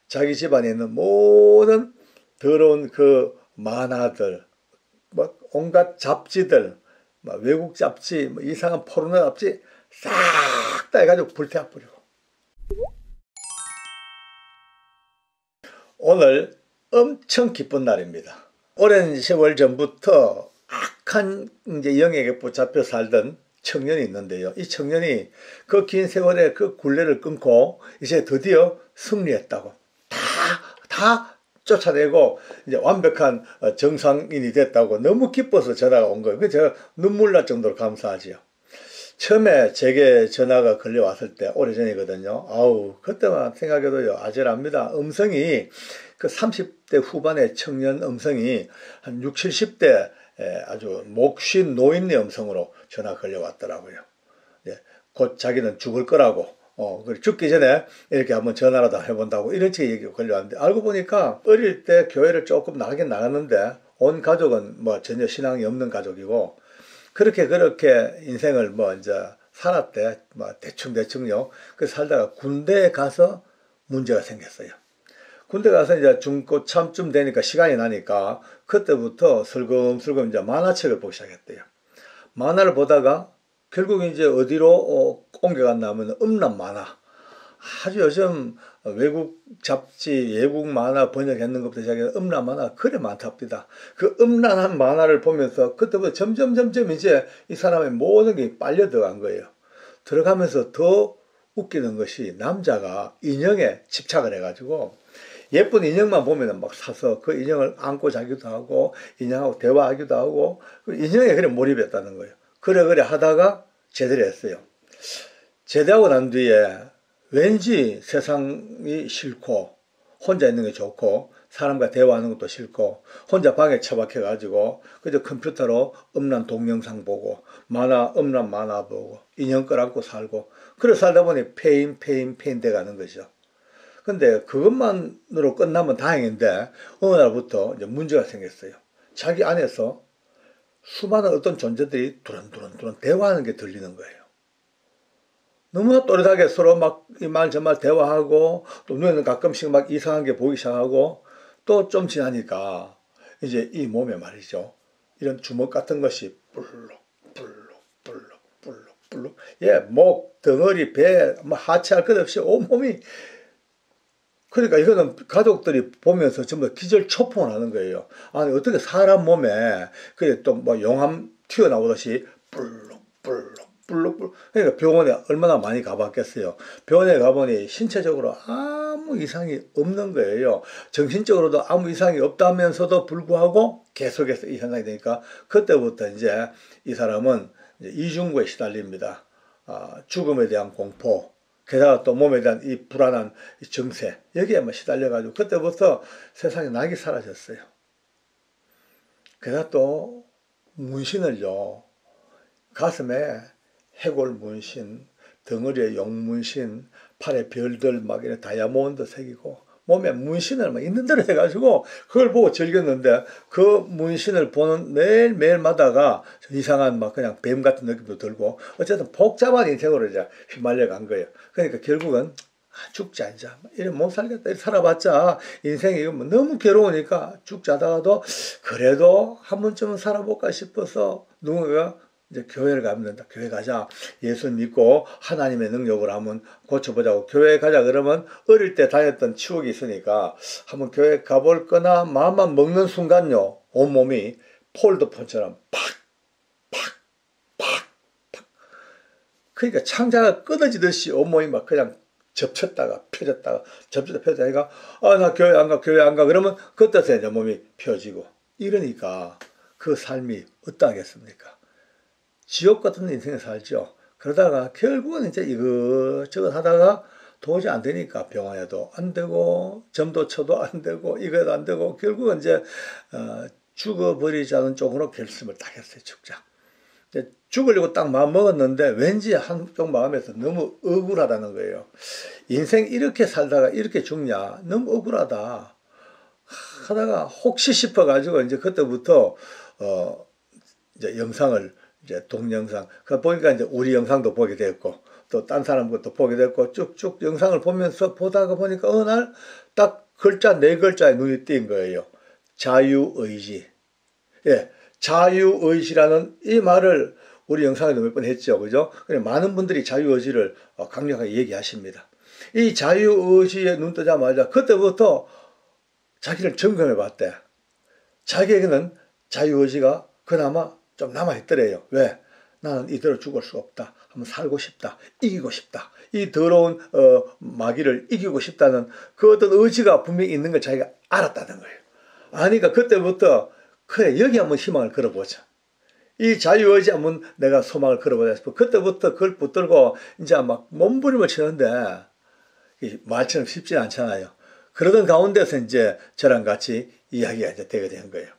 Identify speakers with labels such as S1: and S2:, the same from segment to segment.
S1: 자기 집안에 있는 모든 더러운 그 만화들, 뭐 온갖 잡지들, 뭐 외국 잡지, 뭐 이상한 포르노 잡지 싹 다 해가지고 불태워 버리고. 오늘 엄청 기쁜 날입니다. 오랜 세월 전부터 악한 이제 영에게 붙잡혀 살던 청년이 있는데요. 이 청년이 그 긴 세월의 그 굴레를 끊고 이제 드디어 승리했다고. 다 쫓아내고 이제 완벽한 정상인이 됐다고 너무 기뻐서 전화가 온 거예요. 그래서 제가 눈물 날 정도로 감사하지요. 처음에 제게 전화가 걸려왔을 때 오래전이거든요. 아우, 그때만 생각해도요, 아찔합니다. 음성이 그 30대 후반의 청년 음성이 한 60, 70대 아주 목쉰 노인의 음성으로 전화가 걸려왔더라고요. 예, 곧 자기는 죽을 거라고. 죽기 전에 이렇게 한번 전화라도 해본다고 이런 식의 얘기가 걸려왔는데, 알고 보니까 어릴 때 교회를 조금 나가긴 나갔는데 온 가족은 뭐 전혀 신앙이 없는 가족이고, 그렇게 인생을 뭐 이제 살았대. 뭐 대충요. 그 살다가 군대에 가서 문제가 생겼어요. 군대 가서 이제 중고 참쯤 되니까 시간이 나니까 그때부터 슬금슬금 이제 만화책을 보기 시작했대요. 만화를 보다가 결국 이제 어디로 옮겨갔나 하면 음란 만화. 아주 요즘 외국 잡지, 외국 만화 번역했는 것부터 시작해서 음란 만화 그래 많답니다. 그 음란한 만화를 보면서 그때부터 점점 이제 이 사람의 모든 게 빨려 들어간 거예요. 들어가면서 더 웃기는 것이 남자가 인형에 집착을 해가지고 예쁜 인형만 보면 막 사서 그 인형을 안고 자기도 하고 인형하고 대화하기도 하고 인형에 그래 몰입했다는 거예요. 그래 하다가 제대를 했어요. 제대하고 난 뒤에 왠지 세상이 싫고 혼자 있는 게 좋고 사람과 대화하는 것도 싫고 혼자 방에 처박혀가지고 그저 컴퓨터로 음란 동영상 보고 음란 만화 보고 인형 끌안고 살고 그래 살다 보니 페인 돼가는 거죠. 근데 그것만으로 끝나면 다행인데 어느 날부터 이제 문제가 생겼어요. 자기 안에서 수많은 어떤 존재들이 두런두런 대화하는 게 들리는 거예요. 너무나 또렷하게 서로 막 이 말 저 말 대화하고 또 눈에는 가끔씩 막 이상한 게 보이기 시작하고 또 좀 지나니까 이제 이 몸에 말이죠. 이런 주먹 같은 것이 불룩 예, 목, 덩어리, 배, 뭐 하체할 것 없이 온몸이 그러니까 이거는 가족들이 보면서 전부 기절초풍을 하는 거예요. 아니 어떻게 사람 몸에 그게 또 뭐 용암 튀어나오듯이 불룩 그러니까 병원에 얼마나 많이 가봤겠어요. 병원에 가보니 신체적으로 아무 이상이 없는 거예요. 정신적으로도 아무 이상이 없다면서도 불구하고 계속해서 이 현상이 되니까 그때부터 이제 이 사람은 이제 이중구에 시달립니다. 죽음에 대한 공포, 게다가 또 몸에 대한 이 불안한 정세, 여기에만 시달려가지고 그때부터 세상에 낙이 사라졌어요. 게다가 또 문신을요, 가슴에 해골 문신, 덩어리에 용 문신, 팔에 별들 막 이렇게 다이아몬드 새기고 몸에 문신을 막 있는 대로 해가지고 그걸 보고 즐겼는데 그 문신을 보는 매일마다가 이상한 막 그냥 뱀 같은 느낌도 들고 어쨌든 복잡한 인생으로 이제 휘말려 간 거예요. 그러니까 결국은 죽자 이제 이래 못 살겠다 이래 살아봤자 인생이 뭐 너무 괴로우니까 죽자다가도 그래도 한 번쯤은 살아볼까 싶어서 누군가가 이제 교회를 가면 된다. 교회 가자. 예수 믿고 하나님의 능력으로 한번 고쳐보자고. 교회 가자 그러면 어릴 때 다녔던 추억이 있으니까 한번 교회 가볼 거나 마음만 먹는 순간요. 온몸이 폴더폰처럼 그러니까 창자가 끊어지듯이 온몸이 막 그냥 접혔다가 펴졌다가 펴졌다가 나 교회 안 가 그러면 그때서 이제 몸이 펴지고 이러니까 그 삶이 어떠하겠습니까? 지옥 같은 인생을 살죠. 그러다가 결국은 이제 이것저것 하다가 도저히 안 되니까 병원에도 안 되고 점도 쳐도 안 되고 이것도 안 되고 결국은 이제 죽어버리자는 쪽으로 결심을 딱 했어요. 죽자. 죽으려고 딱 마음 먹었는데 왠지 한쪽 마음에서 너무 억울하다는 거예요. 인생 이렇게 살다가 이렇게 죽냐 너무 억울하다 하다가 혹시 싶어가지고 이제 그때부터 이제 영상을 이제 동영상 그 보니까 이제 우리 영상도 보게 됐고 또 딴 사람 것도 보게 됐고 쭉쭉 영상을 보면서 보다가 보니까 어느 날 딱 글자 네 글자에 눈이 띈 거예요. 자유의지. 예, 자유의지라는 이 말을 우리 영상에도 몇 번 했죠. 그죠? 많은 분들이 자유의지를 강력하게 얘기하십니다. 이 자유의지에 눈 뜨자마자 그때부터 자기를 점검해 봤대. 자기에게는 자유의지가 그나마 좀 남아있더래요. 왜? 나는 이대로 죽을 수 없다. 한번 살고 싶다. 이기고 싶다. 이 더러운 마귀를 이기고 싶다는 그 어떤 의지가 분명히 있는 걸 자기가 알았다는 거예요. 아니까 그때부터 그래 여기 한번 희망을 걸어보자. 이 자유의지 한번 내가 소망을 걸어보자 싶어. 그때부터 그걸 붙들고 이제 막 몸부림을 치는데 말처럼 쉽지 않잖아요. 그러던 가운데서 이제 저랑 같이 이야기가 이제 되게 된 거예요.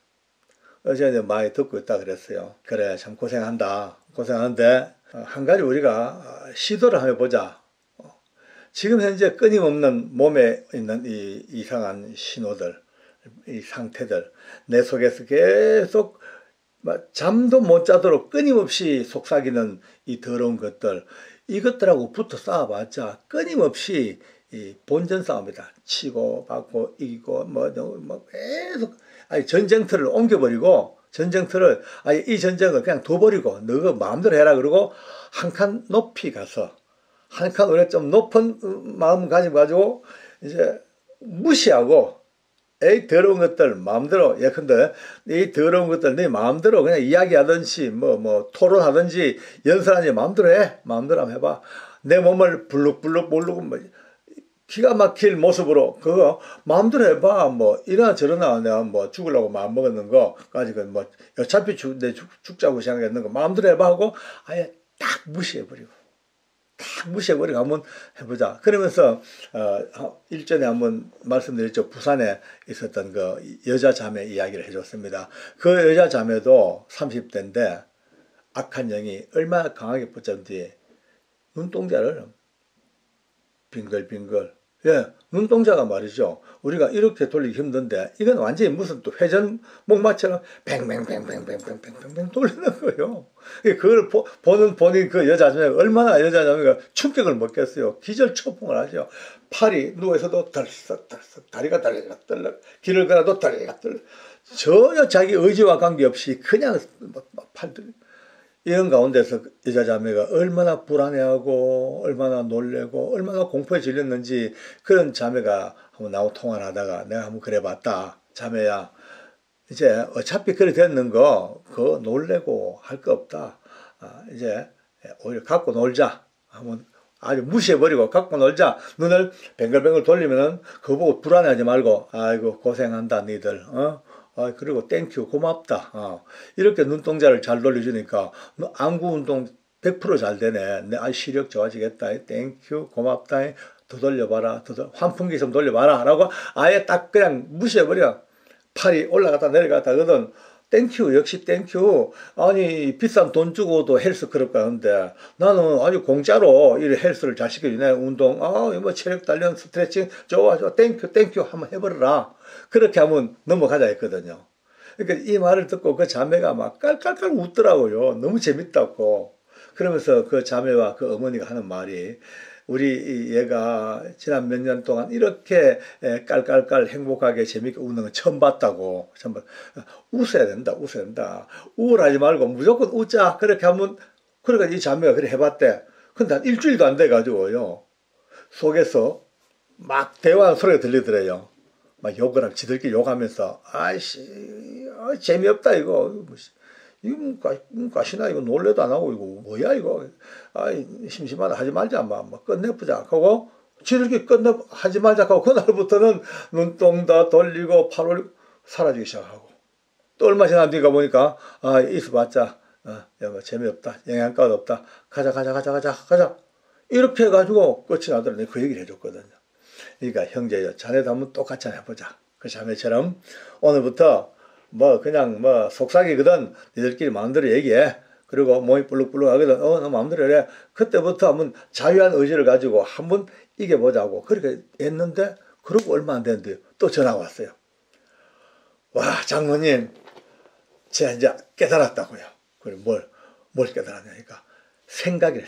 S1: 어제 이제 많이 듣고 있다 그랬어요. 그래 참 고생한다. 고생하는데 한 가지 우리가 시도를 한번 해보자. 지금 현재 끊임없는 몸에 있는 이 이상한 신호들, 이 상태들, 내 속에서 계속 잠도 못 자도록 끊임없이 속삭이는 이 더러운 것들, 이것들하고 붙어 싸워봤자 끊임없이 이 본전 싸움이다. 치고 받고 이기고 뭐 계속 전쟁터를 옮겨버리고 전쟁터를 이 전쟁을 그냥 둬버리고 너가 마음대로 해라 그러고 한 칸 높이 가서 한 칸 오래 좀 높은 마음 가지고 이제 무시하고 에이 더러운 것들 마음대로 예컨대 이 더러운 것들 네 마음대로 그냥 이야기하든지 뭐 토론하든지 연설하든지 마음대로 해. 마음대로 한번 해봐. 내 몸을 불룩불룩 모르고 뭐 기가 막힐 모습으로 그거 마음대로 해봐. 뭐 이러나 저러나 내가 뭐 죽으려고 마음 먹었는 거 가지고 뭐 어차피 내 죽자고 생각했는 거 마음대로 해봐 하고 아예 딱 무시해버리고 딱 무시해버리고 한번 해보자. 그러면서 일전에 한번 말씀드렸죠. 부산에 있었던 그 여자 자매 이야기를 해줬습니다. 그 여자 자매도 30대인데 악한 영이 얼마나 강하게 붙잡는지 눈동자를 빙글빙글 눈동자가 말이죠. 우리가 이렇게 돌리기 힘든데 이건 완전히 무슨 또 회전목마처럼 뱅뱅뱅뱅뱅뱅뱅뱅 돌리는 거예요. 그걸 보는 본인 그 여자자매가 얼마나 여자자매가 충격을 먹겠어요. 기절초풍을 하죠. 팔이 누워있어도 덜썩덜썩 다리가 덜럭덜럭 길을 걸어도 덜럭덜럭 전혀 자기 의지와 관계없이 그냥 팔들 이런 가운데서 여자자매가 얼마나 불안해하고 얼마나 놀래고 얼마나 공포에 질렸는지 그런 자매가 한번 나하고 통화를 하다가 내가 한번 그래봤다. 자매야 이제 어차피 그래 됐는 거 그거 놀래고 할 거 없다. 이제 오히려 갖고 놀자. 한번 아주 무시해버리고 갖고 놀자. 눈을 뱅글뱅글 돌리면은 그거 보고 불안해하지 말고 아이고 고생한다 니들 그리고 땡큐 고맙다. 이렇게 눈동자를 잘 돌려주니까 안구 운동 100% 잘 되네. 내 시력 좋아지겠다. 땡큐 고맙다. 더 돌려봐라. 환풍기 좀 돌려봐라. 라고 아예 딱 그냥 무시해버려. 팔이 올라갔다 내려갔다 하거든. 땡큐 역시 땡큐. 아니 비싼 돈 주고도 헬스클럽 가는데 나는 아주 공짜로 이 헬스를 잘 시켜주네. 운동 뭐 체력 단련 스트레칭 좋아 땡큐 한번 해버려라. 그렇게 하면 넘어가자 했거든요. 그러니까 이 말을 듣고 그 자매가 막 깔깔깔 웃더라고요. 너무 재밌다고. 그러면서 그 자매와 그 어머니가 하는 말이 우리 얘가 지난 몇 년 동안 이렇게 깔깔깔 행복하게 재밌게 웃는 거 처음 봤다고. 웃어야 된다. 우울하지 말고 무조건 웃자. 그렇게 하면 그러니까 이 자매가 그래 해봤대. 근데 한 일주일도 안 돼가지고요. 속에서 막 대화하는 소리가 들리더래요. 막 욕을 하고 지들끼리 욕하면서 아이씨 재미없다 이거. 이거 가시나 이거 놀래도 안 하고 이거 뭐야 이거 심심하다 하지 말자 뭐 끝내보자 하고 지들끼리 하지 말자 하고 그날부터는 눈동자 돌리고 팔 올리고 사라지기 시작하고 또 얼마 지난 뒤가 보니까 있어봤자 재미없다 영양가도 없다 가자 이렇게 해가지고 끝이 나더니 그 얘기를 해줬거든요. 그러니까 형제여 자네도 한번 똑같이 해보자. 그 자매처럼 오늘부터 뭐 그냥 뭐 속삭이거든 니들끼리 마음대로 얘기해. 그리고 몸이 불룩불룩 하거든 너 마음대로 해. 그때부터 한번 자유한 의지를 가지고 한번 이겨보자고 그렇게 했는데 그러고 얼마 안 됐는데 또 전화가 왔어요. 와 장모님 제가 이제 깨달았다고요. 그래 뭘 깨달았냐니까 생각이래.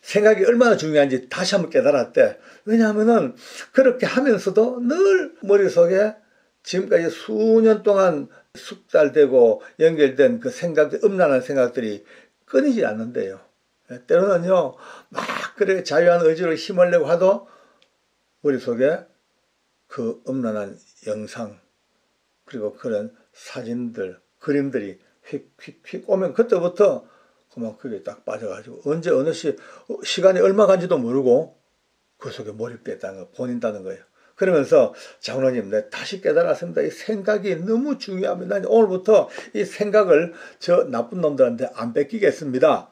S1: 생각이 얼마나 중요한지 다시 한번 깨달았대. 왜냐하면은 그렇게 하면서도 늘 머릿속에 지금까지 수년 동안 숙달되고 연결된 그 생각들, 음란한 생각들이 끊이지 않는데요. 때로는요, 막 그래 자유한 의지로 힘을 내고 하도 머릿속에 그 음란한 영상, 그리고 그런 사진들, 그림들이 휙휙휙 오면 그때부터 그만 그게 딱 빠져가지고 언제 어느 시간이 얼마 간지도 모르고 그 속에 몰입됐다는 거, 본인다는 거예요. 그러면서 장로님, 내 다시 깨달았습니다. 이 생각이 너무 중요합니다. 오늘부터 이 생각을 저 나쁜 놈들한테 안 뺏기겠습니다.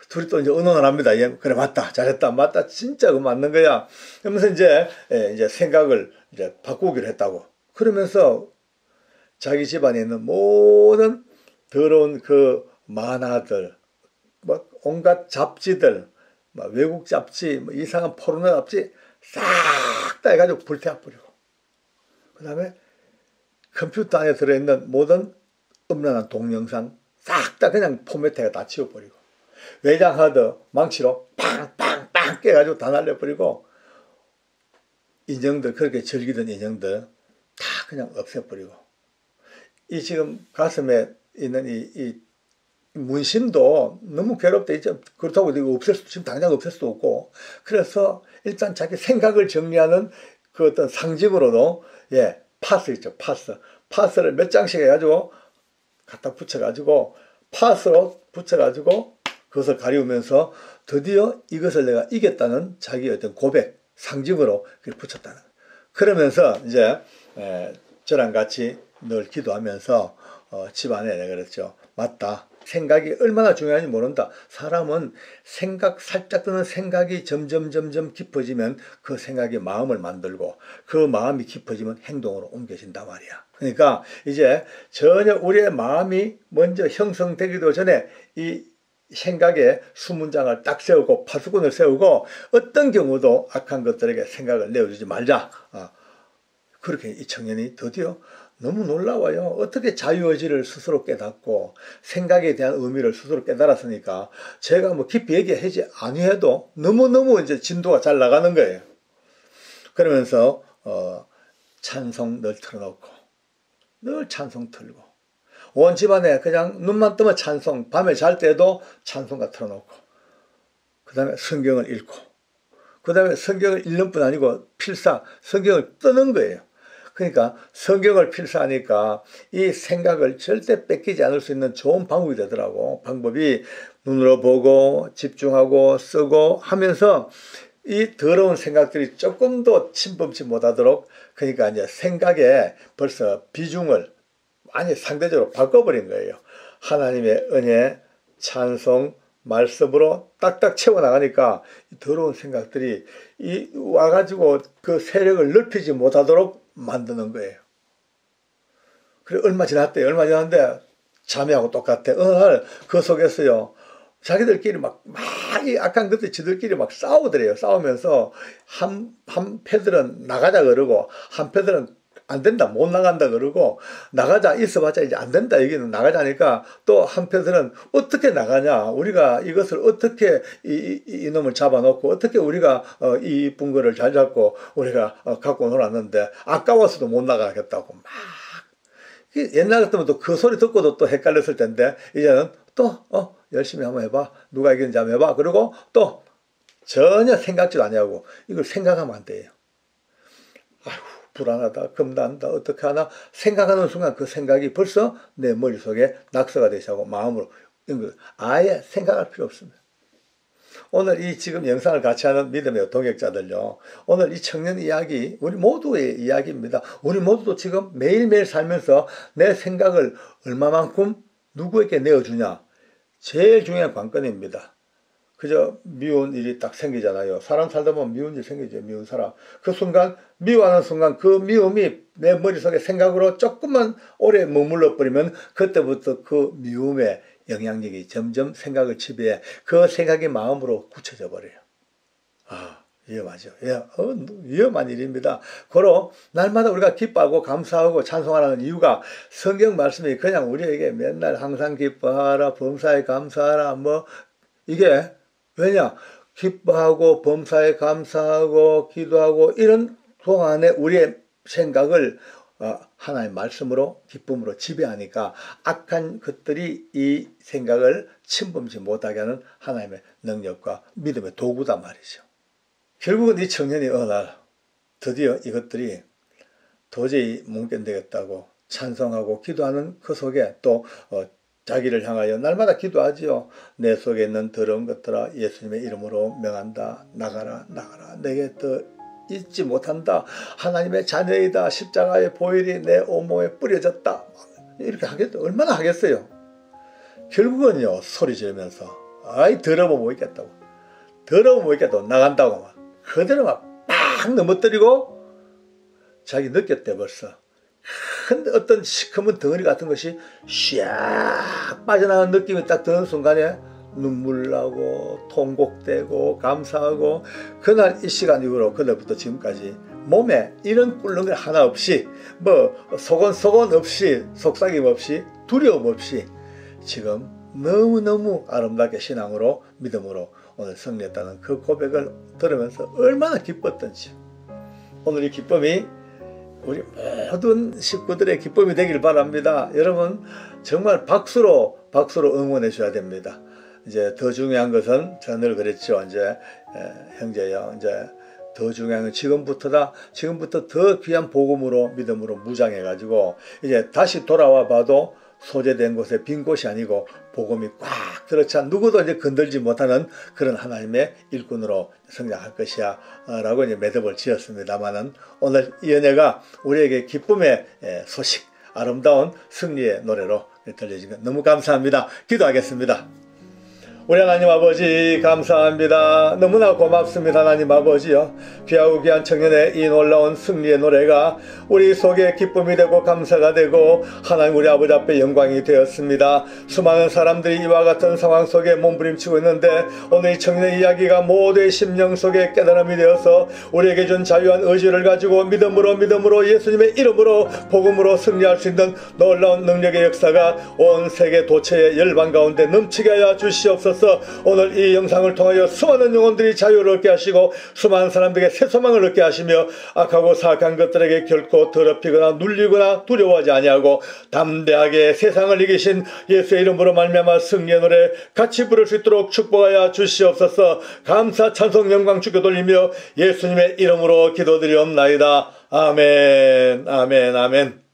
S1: 둘이 또 이제 의논을 합니다. 예, 그래, 맞다, 잘했다, 맞다, 진짜 그 맞는 거야. 그러면서 이제 생각을 이제 바꾸기로 했다고. 그러면서 자기 집안에 있는 모든 더러운 그 만화들, 뭐 온갖 잡지들, 뭐 외국 잡지, 뭐 이상한 포르노 잡지 싹 다 해가지고 불태워버리고, 그 다음에 컴퓨터 안에 들어있는 모든 음란한 동영상 싹 다 그냥 포맷해가 다 지워버리고, 외장하드 망치로 빵빵빵 깨가지고 다 날려버리고, 인형들, 그렇게 즐기던 인형들 다 그냥 없애버리고, 이 지금 가슴에 있는 이 문신도 너무 괴롭다. 이제 그렇다고 지금 당장 없앨 수도 없고, 그래서 일단 자기 생각을 정리하는 그 어떤 상징으로도, 예, 파스 있죠, 파스를 몇 장씩 해가지고 갖다 붙여가지고, 파스로 붙여가지고 그것을 가리우면서 드디어 이것을 내가 이겼다는 자기의 어떤 고백, 상징으로 붙였다는. 그러면서 이제 저랑 같이 늘 기도하면서 집안에 내가 그랬죠. 맞다. 생각이 얼마나 중요한지 모른다. 사람은 살짝 드는 생각이 점점 깊어지면 그 생각이 마음을 만들고, 그 마음이 깊어지면 행동으로 옮겨진단 말이야. 그러니까 이제 전혀 우리의 마음이 먼저 형성되기도 전에 이 생각에 수문장을 딱 세우고 파수꾼을 세우고, 어떤 경우도 악한 것들에게 생각을 내어주지 말자. 그렇게 이 청년이 드디어 너무 놀라워요. 어떻게 자유의지를 스스로 깨닫고 생각에 대한 의미를 스스로 깨달았으니까 제가 뭐 깊이 얘기하지 아니해도 너무너무 이제 진도가 잘 나가는 거예요. 그러면서 찬송 늘 틀어놓고, 늘 찬송 틀고, 온 집안에 그냥 눈만 뜨면 찬송, 밤에 잘 때도 찬송가 틀어놓고, 그 다음에 성경을 읽고, 그 다음에 성경을 읽는 뿐 아니고 필사 성경을 뜨는 거예요. 그러니까 성경을 필사하니까 이 생각을 절대 뺏기지 않을 수 있는 좋은 방법이 되더라고. 방법이 눈으로 보고 집중하고 쓰고 하면서 이 더러운 생각들이 조금 더 침범치 못하도록, 그러니까 이제 생각에 벌써 비중을 많이 상대적으로 바꿔버린 거예요. 하나님의 은혜, 찬송, 말씀으로 딱딱 채워나가니까 더러운 생각들이 와가지고 그 세력을 넓히지 못하도록 만드는 거예요. 그래, 얼마 지났는데 자매하고 똑같아. 어느 날 그 속에서요, 자기들끼리 이 악한 것들 지들끼리 막 싸우더래요. 싸우면서 한 패들은 나가자 그러고, 한 패들은 안 된다, 못 나간다 그러고, 나가자, 있어봤자 이제 안 된다, 여기는 나가자니까 또 한편들은 어떻게 나가냐, 우리가 이것을 어떻게 이놈을 잡아놓고 어떻게 우리가 이 이쁜 거를 잘 잡고 우리가 갖고 놀았는데 아까워서도 못 나가겠다고 막. 옛날 같으면 또 그 소리 듣고도 또 헷갈렸을 텐데, 이제는 또 열심히 한번 해봐, 누가 이겼는지 한번 해봐, 그리고 또 전혀 생각지도 아니하고 이걸 생각하면 안 돼요. 아휴, 불안하다, 겁난다, 어떻게 하나 생각하는 순간 그 생각이 벌써 내 머릿속에 낙서가 되시 하고 마음으로 아예 생각할 필요 없습니다. 오늘 이 지금 영상을 같이 하는 믿음의 동역자들요, 오늘 이 청년 이야기 우리 모두의 이야기입니다. 우리 모두도 지금 매일매일 살면서 내 생각을 얼마만큼 누구에게 내어주냐, 제일 중요한 관건입니다. 그저 미운 일이 딱 생기잖아요. 사람 살다 보면 미운 일 생기죠. 미운 사람. 그 순간, 미워하는 순간 그 미움이 내 머릿속에 생각으로 조금만 오래 머물러 버리면 그때부터 그 미움의 영향력이 점점 생각을 지배해 그 생각이 마음으로 굳혀져 버려요. 위험하죠. 위험한 일입니다. 고로 날마다 우리가 기뻐하고 감사하고 찬송하라는 이유가 성경 말씀이 그냥 우리에게 맨날 항상 기뻐하라, 범사에 감사하라, 이게 왜냐? 기뻐하고 범사에 감사하고 기도하고 이런 동안에 우리의 생각을 하나님의 말씀으로 기쁨으로 지배하니까 악한 것들이 이 생각을 침범치 못하게 하는 하나님의 능력과 믿음의 도구다 말이죠. 결국은 이 청년이 어느 날 드디어 이것들이 도저히 못 견디겠다고 찬송하고 기도하는 그 속에 또 자기를 향하여 날마다 기도하지요. 내 속에 있는 더러운 것들아 예수님의 이름으로 명한다. 나가라 나가라. 내게 더 잊지 못한다. 하나님의 자녀이다. 십자가의 보혈이 내 온몸에 뿌려졌다. 이렇게 하겠다. 얼마나 하겠어요. 결국은요 소리 지르면서 아이 더러워 못 있겠다고. 더러워 못 있겠다고 나간다고 막 그대로 막 팍 넘어뜨리고 자기 느꼈대 벌써. 큰 어떤 시커먼 덩어리 같은 것이 샥 빠져나가는 느낌이 딱 드는 순간에 눈물 나고 통곡되고 감사하고 그날 이 시간 이후로 그날부터 지금까지 몸에 이런 꿀렁거리 하나 없이 뭐 소곤소곤 없이 속삭임 없이 두려움 없이 지금 너무너무 아름답게 신앙으로 믿음으로 오늘 승리했다는 그 고백을 들으면서 얼마나 기뻤던지 오늘 이 기쁨이 우리 모든 식구들의 기쁨이 되길 바랍니다. 여러분 정말 박수로 응원해 줘야 됩니다. 이제 더 중요한 것은 제가 늘 그랬죠. 이제 형제요. 이제 더 중요한 건 지금부터 더 귀한 복음으로 믿음으로 무장해 가지고 이제 다시 돌아와 봐도 소재된 곳에 빈 곳이 아니고 복음이 꽉 들어차 누구도 이제 건들지 못하는 그런 하나님의 일꾼으로 성장할 것이야 라고 이제 매듭을 지었습니다만은 오늘 이 은혜가 우리에게 기쁨의 소식 아름다운 승리의 노래로 들려진 것 너무 감사합니다. 기도하겠습니다. 우리 하나님 아버지 감사합니다. 너무나 고맙습니다. 하나님 아버지요. 귀하고 귀한 청년의 이 놀라운 승리의 노래가 우리 속에 기쁨이 되고 감사가 되고 하나님 우리 아버지 앞에 영광이 되었습니다. 수많은 사람들이 이와 같은 상황 속에 몸부림치고 있는데 오늘 이 청년의 이야기가 모두의 심령 속에 깨달음이 되어서 우리에게 준 자유한 의지를 가지고 믿음으로 예수님의 이름으로 복음으로 승리할 수 있는 놀라운 능력의 역사가 온 세계 도처의 열방 가운데 넘치게 하여 주시옵소서. 오늘 이 영상을 통하여 수많은 영혼들이 자유를 얻게 하시고 수많은 사람들에게 새 소망을 얻게 하시며 악하고 사악한 것들에게 결코 더럽히거나 눌리거나 두려워하지 아니하고 담대하게 세상을 이기신 예수의 이름으로 말미암아 승리의 노래 같이 부를 수 있도록 축복하여 주시옵소서. 감사 찬송 영광 주께 돌리며 예수님의 이름으로 기도드리옵나이다. 아멘 아멘 아멘.